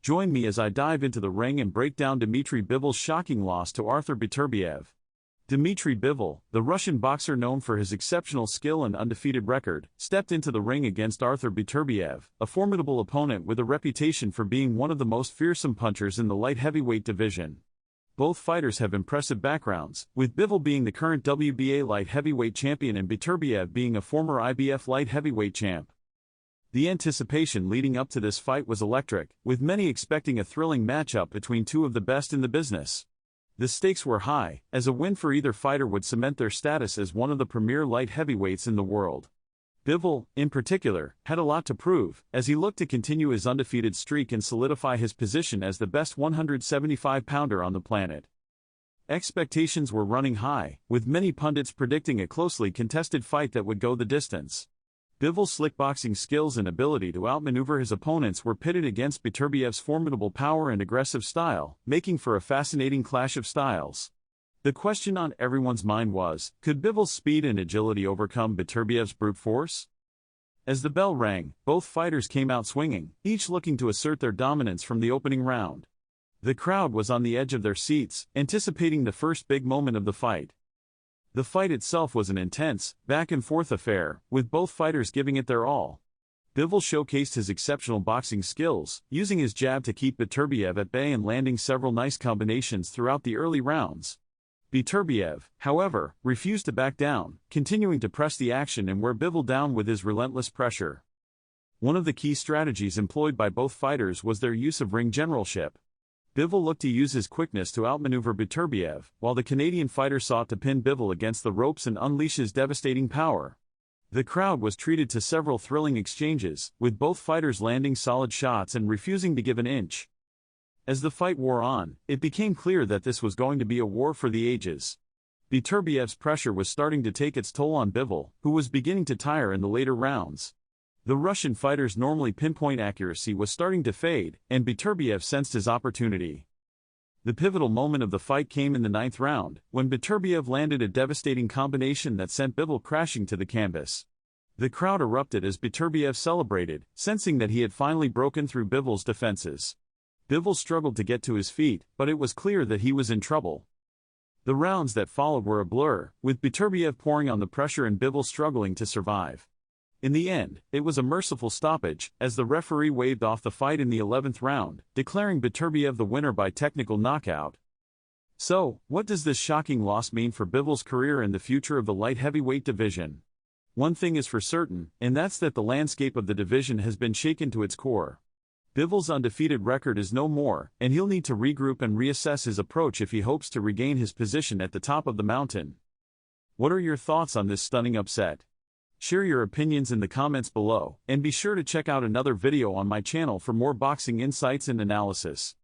Join me as I dive into the ring and break down Dmitry Bivol's shocking loss to Arthur Beterbiev. Dmitry Bivol, the Russian boxer known for his exceptional skill and undefeated record, stepped into the ring against Arthur Beterbiev, a formidable opponent with a reputation for being one of the most fearsome punchers in the light heavyweight division. Both fighters have impressive backgrounds, with Bivol being the current WBA light heavyweight champion and Beterbiev being a former IBF light heavyweight champ. The anticipation leading up to this fight was electric, with many expecting a thrilling matchup between two of the best in the business. The stakes were high, as a win for either fighter would cement their status as one of the premier light heavyweights in the world. Bivol, in particular, had a lot to prove, as he looked to continue his undefeated streak and solidify his position as the best 175-pounder on the planet. Expectations were running high, with many pundits predicting a closely contested fight that would go the distance. Bivol's slick boxing skills and ability to outmaneuver his opponents were pitted against Beterbiev's formidable power and aggressive style, making for a fascinating clash of styles. The question on everyone's mind was, could Bivol's speed and agility overcome Beterbiev's brute force? As the bell rang, both fighters came out swinging, each looking to assert their dominance from the opening round. The crowd was on the edge of their seats, anticipating the first big moment of the fight. The fight itself was an intense, back-and-forth affair, with both fighters giving it their all. Bivol showcased his exceptional boxing skills, using his jab to keep Beterbiev at bay and landing several nice combinations throughout the early rounds. Beterbiev, however, refused to back down, continuing to press the action and wear Bivol down with his relentless pressure. One of the key strategies employed by both fighters was their use of ring generalship. Bivol looked to use his quickness to outmaneuver Beterbiev, while the Canadian fighter sought to pin Bivol against the ropes and unleash his devastating power. The crowd was treated to several thrilling exchanges, with both fighters landing solid shots and refusing to give an inch. As the fight wore on, it became clear that this was going to be a war for the ages. Beterbiev's pressure was starting to take its toll on Bivol, who was beginning to tire in the later rounds. The Russian fighter's normally pinpoint accuracy was starting to fade, and Beterbiev sensed his opportunity. The pivotal moment of the fight came in the 9th round, when Beterbiev landed a devastating combination that sent Bivol crashing to the canvas. The crowd erupted as Beterbiev celebrated, sensing that he had finally broken through Bivol's defenses. Bivol struggled to get to his feet, but it was clear that he was in trouble. The rounds that followed were a blur, with Beterbiev pouring on the pressure and Bivol struggling to survive. In the end, it was a merciful stoppage, as the referee waved off the fight in the 11th round, declaring Beterbiev the winner by technical knockout. So, what does this shocking loss mean for Bivol's career and the future of the light heavyweight division? One thing is for certain, and that's that the landscape of the division has been shaken to its core. Bivol's undefeated record is no more, and he'll need to regroup and reassess his approach if he hopes to regain his position at the top of the mountain. What are your thoughts on this stunning upset? Share your opinions in the comments below, and be sure to check out another video on my channel for more boxing insights and analysis.